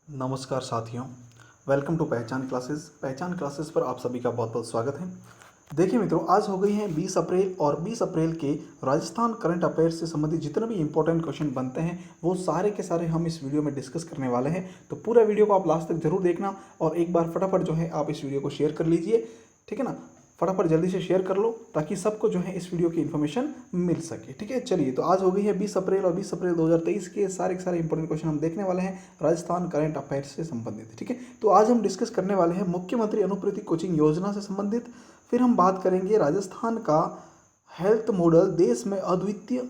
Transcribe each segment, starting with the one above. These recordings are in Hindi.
नमस्कार साथियों, वेलकम टू पहचान क्लासेस। पहचान क्लासेस पर आप सभी का बहुत बहुत स्वागत है। देखिए मित्रों, आज हो गई है 20 अप्रैल और 20 अप्रैल के राजस्थान करंट अफेयर्स से संबंधित जितने भी इंपॉर्टेंट क्वेश्चन बनते हैं वो सारे के सारे हम इस वीडियो में डिस्कस करने वाले हैं। तो पूरा वीडियो को आप लास्ट तक जरूर देखना और एक बार फटाफट जो है आप इस वीडियो को शेयर कर लीजिए, ठीक है ना। फटाफट जल्दी से शेयर कर लो ताकि सबको जो है इस वीडियो की इन्फॉर्मेशन मिल सके, ठीक है। चलिए, तो आज हो गई है 20 अप्रैल और 20 अप्रैल 2023 के सारे इंपॉर्टेंट क्वेश्चन हम देखने वाले हैं राजस्थान करंट अफेयर्स से संबंधित, ठीक है। तो आज हम डिस्कस करने वाले हैं मुख्यमंत्री अनुप्रति कोचिंग योजना से संबंधित। फिर हम बात करेंगे राजस्थान का हेल्थ मॉडल देश में अद्वितीय।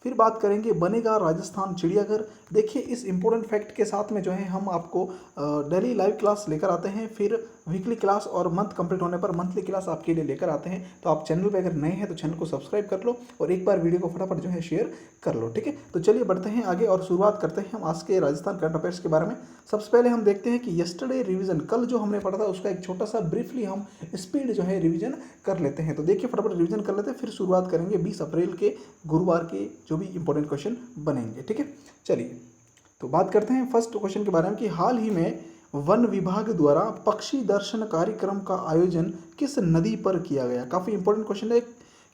फिर बात करेंगे बनेगा राजस्थान चिड़ियाघर। देखिए, इस इंपॉर्टेंट फैक्ट के साथ में जो है हम आपको डेली लाइव क्लास लेकर आते हैं, फिर वीकली क्लास और मंथ कंप्लीट होने पर मंथली क्लास आपके लिए लेकर आते हैं। तो आप चैनल पे अगर नए हैं तो चैनल को सब्सक्राइब कर लो और एक बार वीडियो को फटाफट जो है शेयर कर लो, ठीक है। तो चलिए बढ़ते हैं आगे और शुरुआत करते हैं हम आज के राजस्थान करंट अफेयर्स के बारे में। सबसे पहले हम देखते हैं कि यस्टरडे रिवीजन, कल जो हमने पढ़ा था उसका एक छोटा सा ब्रीफली हम स्पीड जो है रिवीजन कर लेते हैं। तो देखिए, फटाफट रिवीजन कर लेते हैं, फिर शुरुआत करेंगे 20 अप्रैल के गुरुवार के जो भी इंपॉर्टेंट क्वेश्चन बनेंगे, ठीक है। चलिए, तो बात करते हैं फर्स्ट क्वेश्चन के बारे में कि हाल ही में वन विभाग द्वारा पक्षी दर्शन कार्यक्रम का आयोजन किस नदी पर किया गया। काफ़ी इंपॉर्टेंट क्वेश्चन है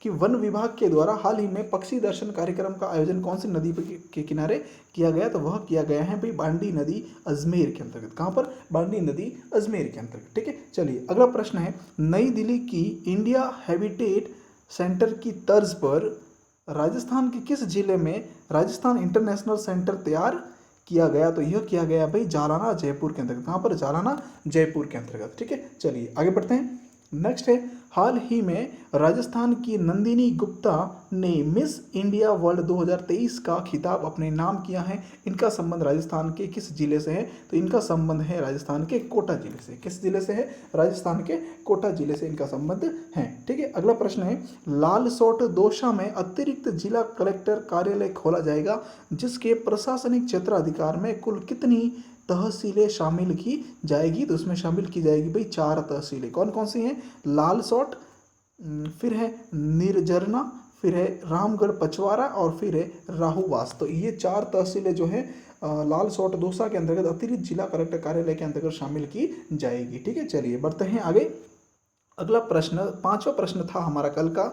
कि वन विभाग के द्वारा हाल ही में पक्षी दर्शन कार्यक्रम का आयोजन कौन सी नदी के किनारे किया गया। तो वह किया गया है भाई बांडी नदी अजमेर के अंतर्गत। कहाँ पर? बांडी नदी अजमेर के अंतर्गत, ठीक है। चलिए, अगला प्रश्न है, नई दिल्ली की इंडिया हैबिटेट सेंटर की तर्ज पर राजस्थान के किस जिले में राजस्थान इंटरनेशनल सेंटर तैयार किया गया। तो यह किया गया भाई जालाना जयपुर के अंतर्गत। कहाँ पर? जालाना जयपुर के अंतर्गत, ठीक है। चलिए आगे बढ़ते हैं। नेक्स्ट है, हाल ही में राजस्थान की नंदिनी गुप्ता ने मिस इंडिया वर्ल्ड 2023 का खिताब अपने नाम किया है। इनका संबंध राजस्थान के किस जिले से है। तो इनका संबंध है राजस्थान के कोटा जिले से। किस जिले से है? राजस्थान के कोटा जिले से इनका संबंध है, ठीक है। अगला प्रश्न है, लालसोट दोसा में अतिरिक्त जिला कलेक्टर कार्यालय खोला जाएगा जिसके प्रशासनिक क्षेत्राधिकार में कुल कितनी तहसीलें शामिल की जाएगी। तो उसमें शामिल की जाएगी भाई 4 तहसीलें। कौन कौन सी हैं? लालसोट, फिर है निर्जरना, फिर है रामगढ़ पचवारा और फिर है राहुवास। तो ये 4 तहसीलें जो है लालसोट दोसा के अंतर्गत अतिरिक्त जिला कलेक्टर कार्यालय के अंतर्गत शामिल की जाएगी, ठीक है। चलिए बढ़ते हैं आगे। अगला प्रश्न, 5वां प्रश्न था हमारा कल का,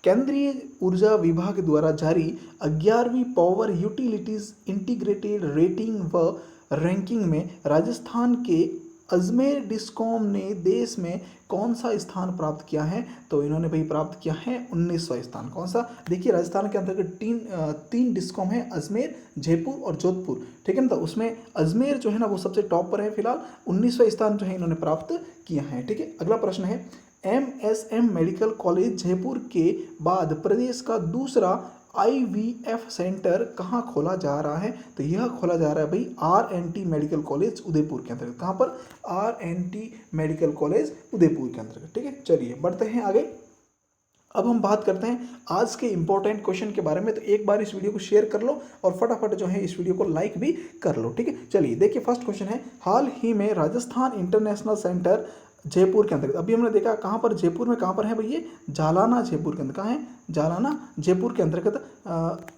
केंद्रीय ऊर्जा विभाग द्वारा जारी 11वीं पावर यूटिलिटीज इंटीग्रेटेड रेटिंग व रैंकिंग में राजस्थान के अजमेर डिस्कॉम ने देश में कौन सा स्थान प्राप्त किया है। तो इन्होंने भाई प्राप्त किया है 19वां स्थान। कौन सा? देखिए, राजस्थान के अंतर्गत तीन डिस्कॉम है, अजमेर, जयपुर और जोधपुर, ठीक है ना। तो उसमें अजमेर जो है ना वो सबसे टॉप पर है फिलहाल, 19वां स्थान जो है इन्होंने प्राप्त किया है, ठीक है। अगला प्रश्न है, MSM मेडिकल कॉलेज जयपुर के बाद प्रदेश का दूसरा IVF सेंटर कहाँ खोला जा रहा है। तो यह खोला जा रहा है भाई RNT मेडिकल कॉलेज उदयपुर के अंतर्गत। कहाँ पर? RNT मेडिकल कॉलेज उदयपुर के अंतर्गत, ठीक है। चलिए बढ़ते हैं आगे। अब हम बात करते हैं आज के इंपॉर्टेंट क्वेश्चन के बारे में। तो एक बार इस वीडियो को शेयर कर लो और फटाफट जो है इस वीडियो को लाइक भी कर लो, ठीक है। चलिए देखिए, फर्स्ट क्वेश्चन है, हाल ही में राजस्थान इंटरनेशनल सेंटर जयपुर के अंतर्गत, अभी हमने देखा कहाँ पर, जयपुर में कहाँ पर है भाई, ये जालाना जयपुर के अंदर। कहाँ है? जालाना जयपुर के अंतर्गत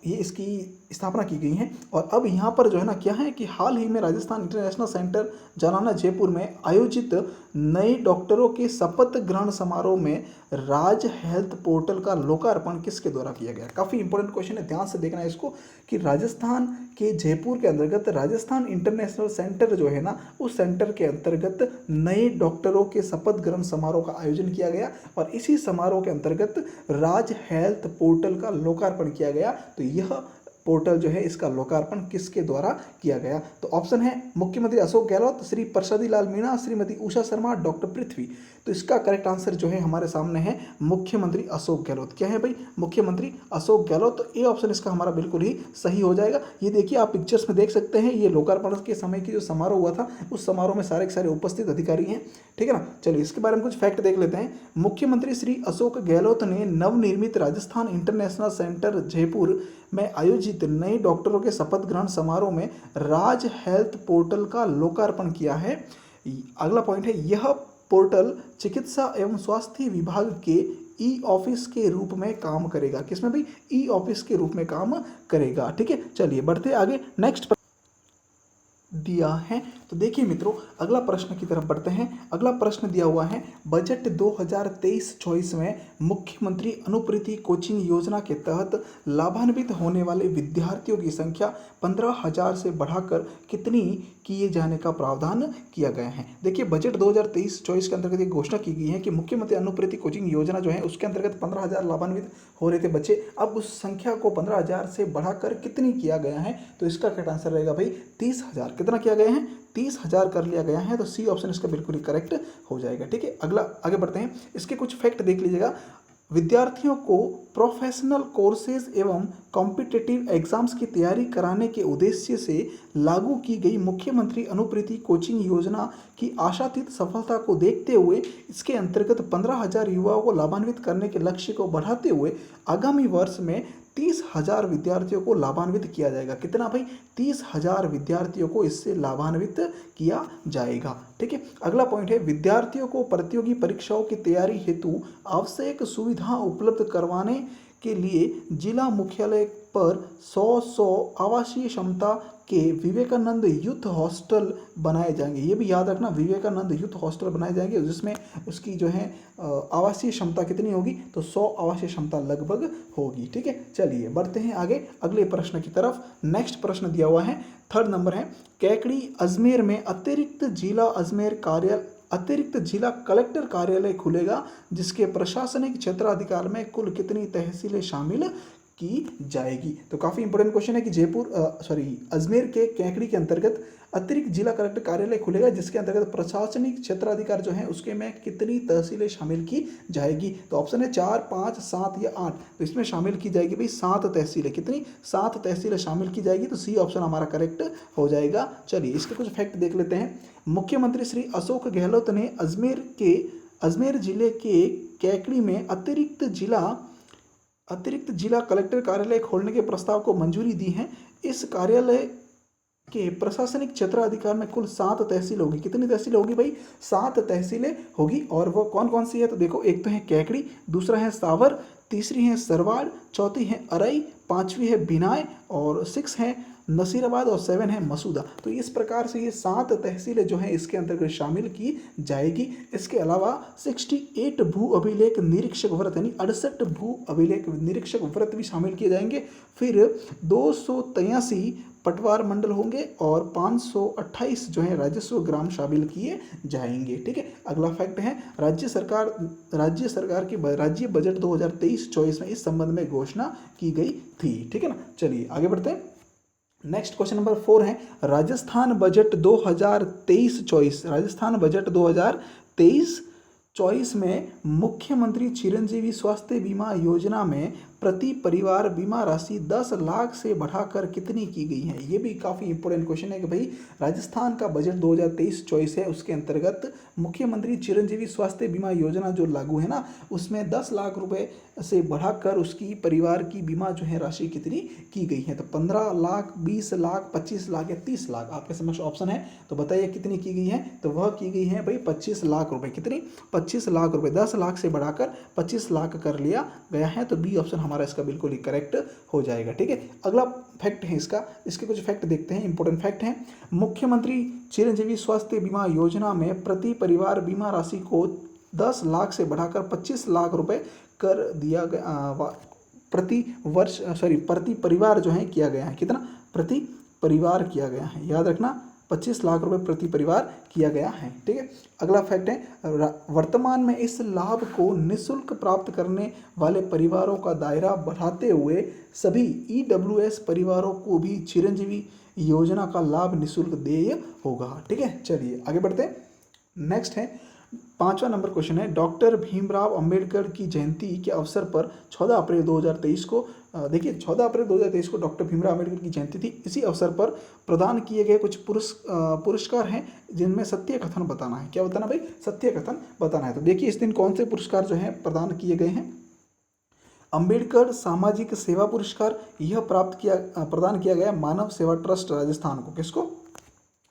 ये इसकी स्थापना की गई है। और अब यहाँ पर जो है ना क्या है कि हाल ही में राजस्थान इंटरनेशनल सेंटर जालाना जयपुर में आयोजित नए डॉक्टरों के शपथ ग्रहण समारोह में राज हेल्थ पोर्टल का लोकार्पण किसके द्वारा किया गया। काफ़ी इंपॉर्टेंट क्वेश्चन है, ध्यान से देखना है इसको, कि राजस्थान के जयपुर के अंतर्गत राजस्थान इंटरनेशनल सेंटर जो है ना, उस सेंटर के अंतर्गत नए डॉक्टरों के शपथ ग्रहण समारोह का आयोजन किया गया और इसी समारोह के अंतर्गत राज हेल्थ पोर्टल का लोकार्पण किया गया। तो यह पोर्टल जो है इसका लोकार्पण किसके द्वारा किया गया। तो ऑप्शन है मुख्यमंत्री अशोक गहलोत, श्री परसादी लाल मीणा, श्रीमती उषा शर्मा, डॉक्टर पृथ्वी। तो इसका करेक्ट आंसर जो है हमारे सामने है मुख्यमंत्री अशोक गहलोत। क्या है भाई? मुख्यमंत्री अशोक गहलोत। तो ए ऑप्शन इसका हमारा बिल्कुल ही सही हो जाएगा। ये देखिए, आप पिक्चर्स में देख सकते हैं, ये लोकार्पण के समय की जो समारोह हुआ था उस समारोह में सारे के सारे उपस्थित अधिकारी हैं, ठीक है ना। चलिए इसके बारे में कुछ फैक्ट देख लेते हैं। मुख्यमंत्री श्री अशोक गहलोत ने नवनिर्मित राजस्थान इंटरनेशनल सेंटर जयपुर में आयोजित नए डॉक्टरों के शपथ ग्रहण समारोह में राज हेल्थ पोर्टल का लोकार्पण किया है। अगला पॉइंट है, यह पोर्टल चिकित्सा एवं स्वास्थ्य विभाग के ई ऑफिस के रूप में काम करेगा। किसमें भाई? ई ऑफिस के रूप में काम करेगा, ठीक है। चलिए बढ़ते आगे। नेक्स्ट, दिया है। तो देखिए मित्रों, अगला प्रश्न की तरफ बढ़ते हैं। अगला प्रश्न दिया हुआ है, बजट 2023-24 में मुख्यमंत्री अनुप्रीति कोचिंग योजना के तहत लाभान्वित होने वाले विद्यार्थियों की संख्या 15,000 से बढ़ाकर कितनी किए जाने का प्रावधान किया गया है। देखिए, बजट 2023-24 के अंतर्गत एक घोषणा की गई है कि मुख्यमंत्री अनुप्रीति कोचिंग योजना जो है उसके अंतर्गत 15,000 लाभान्वित हो रहे थे बच्चे। अब उस संख्या को 15,000 से बढ़ाकर कितनी किया गया है, तो इसका करेक्ट आंसर रहेगा भाई 30,000। कितना किया गया है? 30,000 कर लिया गया है। तो सी ऑप्शन इसका बिल्कुल ही करेक्ट हो जाएगा। ठीक है, अगला आगे बढ़ते हैं। इसके कुछ फैक्ट देख लीजिएगा। विद्यार्थियों को प्रोफेशनल कोर्सेज एवं कॉम्पिटिटिव एग्जाम्स की तैयारी कराने के उद्देश्य से लागू की गई मुख्यमंत्री अनुप्रीति कोचिंग योजना की आशातीत सफलता को देखते हुए इसके अंतर्गत 15,000 युवाओं को लाभान्वित करने के लक्ष्य को बढ़ाते हुए आगामी वर्ष में 30,000 विद्यार्थियों को लाभान्वित किया जाएगा। कितना भाई? 30,000 विद्यार्थियों को इससे लाभान्वित किया जाएगा। ठीक है, अगला पॉइंट है, विद्यार्थियों को प्रतियोगी परीक्षाओं की तैयारी हेतु आवश्यक सुविधा उपलब्ध करवाने के लिए जिला मुख्यालय पर 100 आवासीय क्षमता के विवेकानंद यूथ हॉस्टल बनाए जाएंगे। ये भी याद रखना, विवेकानंद यूथ हॉस्टल बनाए जाएंगे जिसमें उसकी जो है आवासीय क्षमता कितनी होगी, तो 100 आवासीय क्षमता लगभग होगी। ठीक है, चलिए बढ़ते हैं आगे अगले प्रश्न की तरफ। नेक्स्ट प्रश्न दिया हुआ है, 3rd नंबर है, कैकड़ी अजमेर में अतिरिक्त जिला कलेक्टर कार्यालय खुलेगा जिसके प्रशासनिक क्षेत्राधिकार में कुल कितनी तहसीलें शामिल की जाएगी। तो काफ़ी इंपॉर्टेंट क्वेश्चन है कि अजमेर के कैकड़ी के अंतर्गत अतिरिक्त जिला कलेक्टर कार्यालय खुलेगा जिसके अंतर्गत प्रशासनिक क्षेत्राधिकार जो है उसके में कितनी तहसीलें शामिल की जाएगी। तो ऑप्शन है 4, 5, 7 या 8। तो इसमें शामिल की जाएगी भाई 7 तहसीलें। कितनी? 7 तहसीलें शामिल की जाएगी। तो सी ऑप्शन हमारा करेक्ट हो जाएगा। चलिए इसके कुछ फैक्ट देख लेते हैं। मुख्यमंत्री श्री अशोक गहलोत ने अजमेर जिले के कैकड़ी में अतिरिक्त जिला कलेक्टर कार्यालय खोलने के प्रस्ताव को मंजूरी दी है। इस कार्यालय के प्रशासनिक क्षेत्राधिकार में कुल 7 तहसील होगी। कितनी तहसील होगी भाई? 7 तहसीलें होगी। और वो कौन कौन सी है? तो देखो, एक तो है कैकड़ी, दूसरा है सावर, तीसरी है सरवाड़, चौथी है अरई, 5वीं है बिनाय और 6 है नसीराबाद और 7 है मसूदा। तो इस प्रकार से ये 7 तहसीलें जो हैं इसके अंतर्गत शामिल की जाएगी। इसके अलावा 68 भू अभिलेख निरीक्षक व्रत यानी 68 भू अभिलेख निरीक्षक व्रत भी शामिल किए जाएंगे। फिर 283 पटवार मंडल होंगे और 528 जो है राजस्व ग्राम शामिल किए जाएंगे। ठीक है, अगला फैक्ट है, राज्य सरकार की राज्य बजट 2023-24 में इस संबंध में घोषणा की गई थी। ठीक है ना, चलिए आगे बढ़ते हैं। नेक्स्ट क्वेश्चन नंबर 4 है, राजस्थान बजट 2023-24 में मुख्यमंत्री चिरंजीवी स्वास्थ्य बीमा योजना में प्रति परिवार बीमा राशि 10 लाख से बढ़ाकर कितनी की गई है। ये भी काफ़ी इंपॉर्टेंट क्वेश्चन है कि भाई राजस्थान का बजट 2023-24 है, उसके अंतर्गत मुख्यमंत्री चिरंजीवी स्वास्थ्य बीमा योजना जो लागू है ना, उसमें 10 लाख रुपए से बढ़ाकर उसकी परिवार की बीमा जो है राशि कितनी की गई है। तो 15 लाख, 20 लाख, 25 लाख या 30 लाख आपके समक्ष ऑप्शन है। तो बताइए कितनी की गई है। तो वह की गई है भाई 25 लाख रुपए। कितनी? 25 लाख रुपए। 10 लाख से बढ़ाकर 25 लाख कर लिया गया है। तो बी ऑप्शन हमारा इसका बिल्कुल ही करेक्ट हो जाएगा। ठीक है, अगला फैक्ट है इसके कुछ फैक्ट देखते हैं। इंपॉर्टेंट फैक्ट है, मुख्यमंत्री चिरंजीवी स्वास्थ्य बीमा योजना में प्रति परिवार बीमा राशि को 10 लाख से बढ़ाकर 25 लाख रुपए कर दिया गया। प्रति परिवार जो है किया गया है। कितना? प्रति परिवार किया गया है। याद रखना, 25 लाख रुपए प्रति परिवार किया गया है। ठीक है, अगला फैक्ट है, वर्तमान में इस लाभ को निःशुल्क प्राप्त करने वाले परिवारों का दायरा बढ़ाते हुए सभी EWS परिवारों को भी चिरंजीवी योजना का लाभ निःशुल्क देय होगा। ठीक है, चलिए आगे बढ़ते हैं। नेक्स्ट है 5वां नंबर क्वेश्चन है, डॉक्टर भीमराव अंबेडकर की जयंती के अवसर पर 14 अप्रैल 2023 को देखिए 14 अप्रैल 2023 को डॉक्टर भीमराव अंबेडकर की जयंती थी। इसी अवसर पर प्रदान किए गए कुछ पुरस्कार हैं जिनमें सत्य कथन बताना है। क्या बताना भाई? सत्य कथन बताना है। तो देखिए इस दिन कौन से पुरस्कार जो हैं प्रदान किए गए हैं। अंबेडकर सामाजिक सेवा पुरस्कार, यह प्रदान किया गया मानव सेवा ट्रस्ट राजस्थान को। किसको?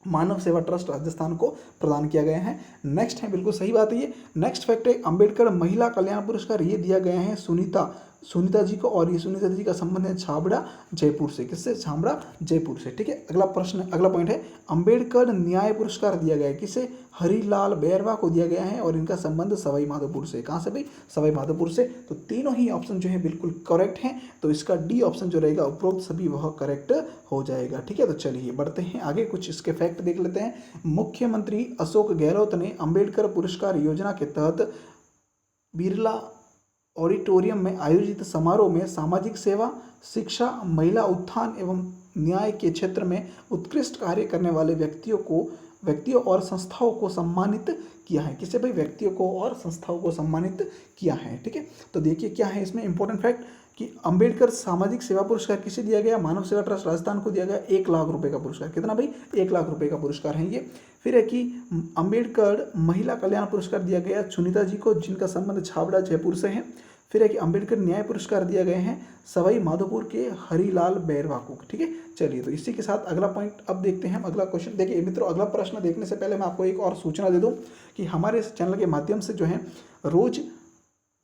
मानव सेवा ट्रस्ट राजस्थान को प्रदान किया गया है। नेक्स्ट है, बिल्कुल सही बात है ये। नेक्स्ट फैक्ट है, अंबेडकर महिला कल्याण पुरस्कार ये दिया गया है सुनीता सुनीता जी को, और ये सुनीता जी का संबंध है छाबड़ा जयपुर से। किससे? छाबड़ा जयपुर से। ठीक है, अगला प्रश्न, अगला पॉइंट है अंबेडकर न्याय पुरस्कार दिया गया है किसे? हरिलाल बैरवा को दिया गया है, और इनका संबंध सवाई माधोपुर से। कहाँ से भाई? सवाई माधोपुर से। तो तीनों ही ऑप्शन जो है बिल्कुल करेक्ट हैं, तो इसका डी ऑप्शन जो रहेगा उपरोक्त सभी वह करेक्ट हो जाएगा। ठीक है, तो चलिए बढ़ते हैं आगे, कुछ इसके फैक्ट देख लेते हैं। मुख्यमंत्री अशोक गहलोत ने अंबेडकर पुरस्कार योजना के तहत बिरला ऑडिटोरियम में आयोजित समारोह में सामाजिक सेवा, शिक्षा, महिला उत्थान एवं न्याय के क्षेत्र में उत्कृष्ट कार्य करने वाले व्यक्तियों और संस्थाओं को सम्मानित किया है। किसे भाई? व्यक्तियों को और संस्थाओं को सम्मानित किया है। ठीक है, तो देखिए क्या है इसमें इंपॉर्टेंट फैक्ट कि अंबेडकर सामाजिक सेवा पुरस्कार किसे दिया गया? मानव सेवा ट्रस्ट राजस्थान को दिया गया 1 लाख रुपए का पुरस्कार। कितना भाई? 1 लाख रुपए का पुरस्कार है ये। फिर है कि अंबेडकर महिला कल्याण पुरस्कार दिया गया सुनीता जी को, जिनका संबंध छाबड़ा जयपुर से है। फिर है कि अंबेडकर न्याय पुरस्कार दिया गए हैं सवाई माधोपुर के हरिलाल बैरवा को। ठीक है, चलिए तो इसी के साथ अगला पॉइंट अब देखते हैं हम, अगला क्वेश्चन। देखिए मित्रों, अगला प्रश्न देखने से पहले मैं आपको एक और सूचना दे दूं कि हमारे इस चैनल के माध्यम से जो है रोज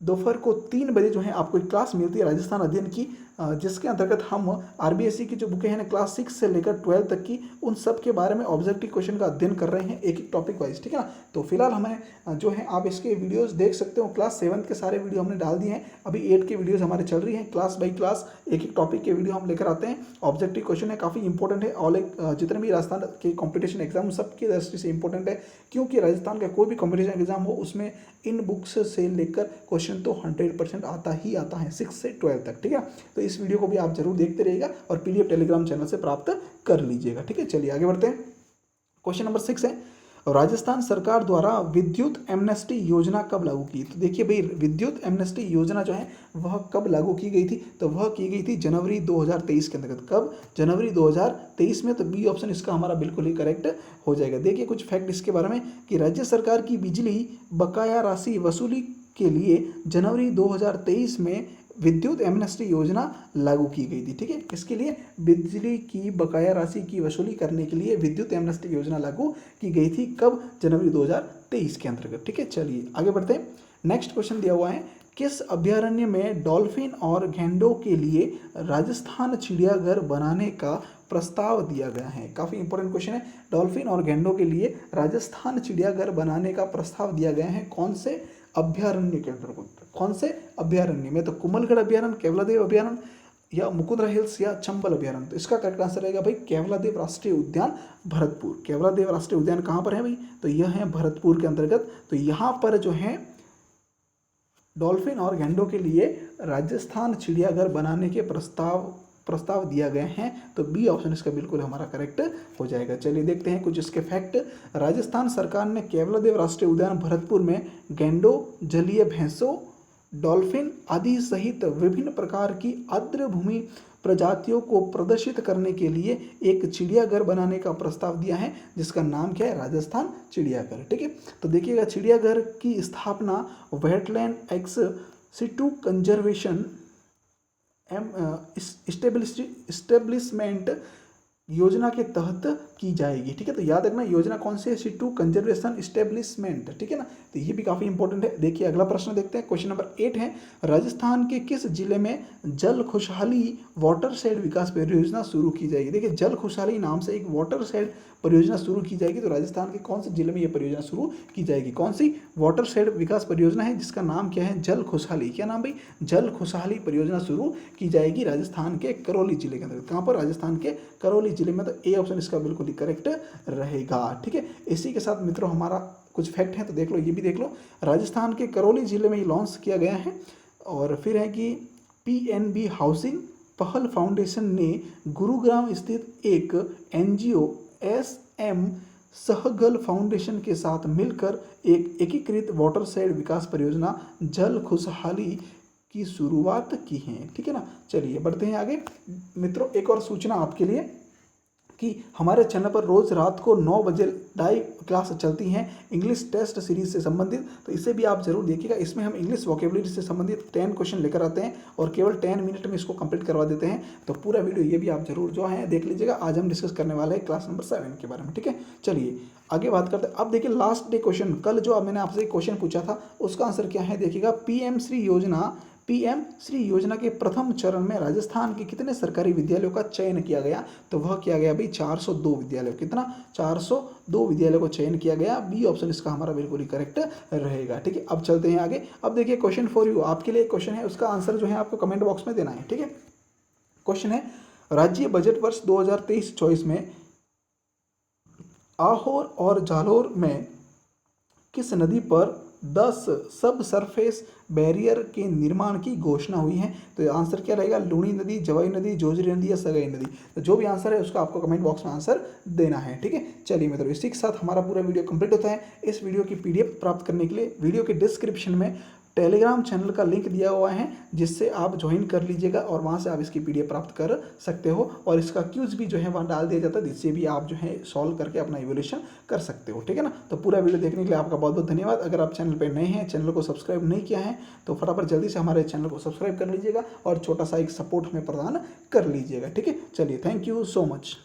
दोपहर को 3 बजे जो है आपको एक क्लास मिलती है राजस्थान अध्ययन की, जिसके अंतर्गत हम आरबीएससी की जो बुकें हैं ना क्लास 6 से लेकर 12 तक की, उन सब के बारे में ऑब्जेक्टिव क्वेश्चन का अध्ययन कर रहे हैं एक एक टॉपिक वाइज। ठीक है ना, तो फिलहाल हमें जो है आप इसके वीडियोस देख सकते हो। क्लास 7 के सारे वीडियो हमने डाल दिए हैं, अभी 8 के वीडियोस हमारे चल रही हैं। क्लास बाई क्लास एक एक टॉपिक के वीडियो हम लेकर आते हैं। ऑब्जेक्टिव क्वेश्चन है, काफ़ी इंपॉर्टेंट है, और जितने भी राजस्थान के कॉम्पिटिशन एग्जाम सबकी दृष्टि से इंपॉर्टेंट है, क्योंकि राजस्थान का कोई भी कॉम्पिटिशन एग्जाम हो उसमें इन बुक्स से लेकर क्वेश्चन तो 100% आता ही आता है 6 से 12 तक। ठीक है, तो इस वीडियो को भी आप जरूर देखते रहिएगा और पीडीएफ टेलीग्राम चैनल से प्राप्त कर लीजिएगा। ठीक है, चलिए आगे बढ़ते हैं। क्वेश्चन नंबर 6 है राजस्थान सरकार द्वारा विद्युत एमनेस्टी योजना कब लागू की? तो देखिए भाई, विद्युत एमनेस्टी योजना जो है वह कब लागू की गई थी? तो वह की गई थी जनवरी 2023 के अंतर्गत। कब? जनवरी 2023 में। तो बी ऑप्शन इसका हमारा बिल्कुल ही करेक्ट हो जाएगा। देखिए कुछ फैक्ट इसके बारे में कि राज्य सरकार की बिजली बकाया राशि वसूली के लिए जनवरी 2023 में विद्युत एमनेस्टी योजना लागू की गई थी। ठीक है, इसके लिए बिजली की बकाया राशि की वसूली करने के लिए विद्युत एमनेस्टी योजना लागू की गई थी। कब? जनवरी 2023 के अंतर्गत। ठीक है, चलिए आगे बढ़ते हैं। नेक्स्ट क्वेश्चन दिया हुआ है किस अभ्यारण्य में डॉल्फिन और गेंडों के लिए राजस्थान चिड़ियाघर बनाने का प्रस्ताव दिया गया है? काफ़ी इंपॉर्टेंट क्वेश्चन है। डॉल्फिन और गेंडों के लिए राजस्थान चिड़ियाघर बनाने का प्रस्ताव दिया गया है। कौन से अभ्यारण्य के अंतर्गत? कौन से अभ्यारण्य में? तो कुमलगढ़ अभ्यारण्य, केवलादेव अभ्यारण्य, या मुकुंदरा हिल्स, या चंबल अभ्यारण्य। तो इसका करेक्ट आंसर रहेगा भाई केवलादेव राष्ट्रीय उद्यान भरतपुर। केवलादेव राष्ट्रीय उद्यान कहाँ पर है भाई? तो यह है भरतपुर के अंतर्गत। तो यहाँ पर जो है डॉल्फिन और गेंडों के लिए राजस्थान चिड़ियाघर बनाने के प्रस्ताव दिया गए हैं। तो बी ऑप्शन इसका बिल्कुल हमारा करेक्ट हो जाएगा। चलिए देखते हैं कुछ इसके फैक्ट। राजस्थान सरकार ने केवलादेव राष्ट्रीय उद्यान भरतपुर में गेंडों, जलीय भैंसों, डॉल्फिन आदि सहित विभिन्न प्रकार की आर्द्रभूमि प्रजातियों को प्रदर्शित करने के लिए एक चिड़ियाघर बनाने का प्रस्ताव दिया है, जिसका नाम क्या है? राजस्थान चिड़ियाघर। ठीक है, तो देखिएगा चिड़ियाघर की स्थापना wetland ex situ conservation establishment योजना के तहत की जाएगी। ठीक है, तो याद रखना योजना कौन सी है? Situ conservation establishment. ठीक है ना, तो ये भी काफ़ी इंपॉर्टेंट है। देखिए अगला प्रश्न देखते हैं। क्वेश्चन नंबर 8 है राजस्थान के किस जिले में जल खुशहाली वाटर शेड विकास परियोजना शुरू की जाएगी? देखिए जल खुशहाली नाम से एक वाटर शेड परियोजना शुरू की जाएगी। तो राजस्थान के कौन से जिले में यह परियोजना शुरू की जाएगी? कौन सी वाटर शेड विकास परियोजना है जिसका नाम क्या है? जल खुशहाली। क्या नाम भाई? जल खुशहाली परियोजना शुरू की जाएगी राजस्थान के करौली जिले के अंदर। कहाँ पर? राजस्थान के करौली जिले में। तो ए ऑप्शन इसका बिल्कुल ही करेक्ट रहेगा। ठीक है, इसी के साथ मित्रों हमारा कुछ फैक्ट है, तो देख लो, ये भी देख लो। राजस्थान के करौली जिले में ये लॉन्च किया गया है। और फिर है कि पीएनबी हाउसिंग पहल फाउंडेशन ने गुरुग्राम स्थित एक एनजीओ एसएम सहगल फाउंडेशन के साथ मिलकर एक एकीकृत वाटर शेड विकास परियोजना जल खुशहाली की शुरुआत की है। ठीक है ना, चलिए बढ़ते हैं आगे। मित्रों एक और सूचना आपके लिए कि हमारे चैनल पर रोज़ रात को 9 बजे लाइव क्लास चलती हैं इंग्लिश टेस्ट सीरीज से संबंधित, तो इसे भी आप जरूर देखिएगा। इसमें हम इंग्लिश वोकेबलरी से संबंधित 10 क्वेश्चन लेकर आते हैं और केवल 10 मिनट में इसको कंप्लीट करवा देते हैं। तो पूरा वीडियो ये भी आप जरूर जो है देख लीजिएगा। आज हम डिस्कस करने वाले हैं क्लास नंबर 7 के बारे में। ठीक है, चलिए आगे बात करते हैं। अब देखिए लास्ट डे क्वेश्चन, कल जो मैंने आपसे क्वेश्चन पूछा था उसका आंसर क्या है देखिएगा। पीएम श्री योजना पीएम श्री योजना के प्रथम चरण में राजस्थान के कितने सरकारी विद्यालयों का चयन किया गया? तो वह किया गया भाई 402 विद्यालयों। कितना? 402 विद्यालयों को चयन किया गया। बी ऑप्शन इसका हमारा बिल्कुल ही करेक्ट रहेगा। ठीक है, अब चलते हैं आगे। अब देखिए क्वेश्चन फॉर यू, आपके लिए क्वेश्चन है, उसका आंसर जो है आपको कमेंट बॉक्स में देना है। ठीक है, क्वेश्चन है राज्य बजट वर्ष 2023-24 में आहोर और जालोर में किस नदी पर 10 सब सरफेस बैरियर के निर्माण की घोषणा हुई है? तो आंसर क्या रहेगा? लूणी नदी, जवाई नदी, जोजरी नदी या सगाई नदी। तो जो भी आंसर है उसका आपको कमेंट बॉक्स में आंसर देना है। ठीक है, चलिए मित्रों, इसी के साथ हमारा पूरा वीडियो कंप्लीट होता है। इस वीडियो की पीडीएफ प्राप्त करने के लिए वीडियो के डिस्क्रिप्शन में टेलीग्राम चैनल का लिंक दिया हुआ है, जिससे आप ज्वाइन कर लीजिएगा और वहाँ से आप इसकी पीडीएफ प्राप्त कर सकते हो। और इसका क्यूज भी जो है वहाँ डाल दिया जाता है, जिससे भी आप जो है सॉल्व करके अपना इवोल्यूशन कर सकते हो। ठीक है ना, तो पूरा वीडियो देखने के लिए आपका बहुत बहुत धन्यवाद। अगर आप चैनल पर नए हैं, चैनल को सब्सक्राइब नहीं किया है, तो फटाफट जल्दी से हमारे चैनल को सब्सक्राइब कर लीजिएगा और छोटा सा एक सपोर्ट हमें प्रदान कर लीजिएगा। ठीक है, चलिए, थैंक यू सो मच।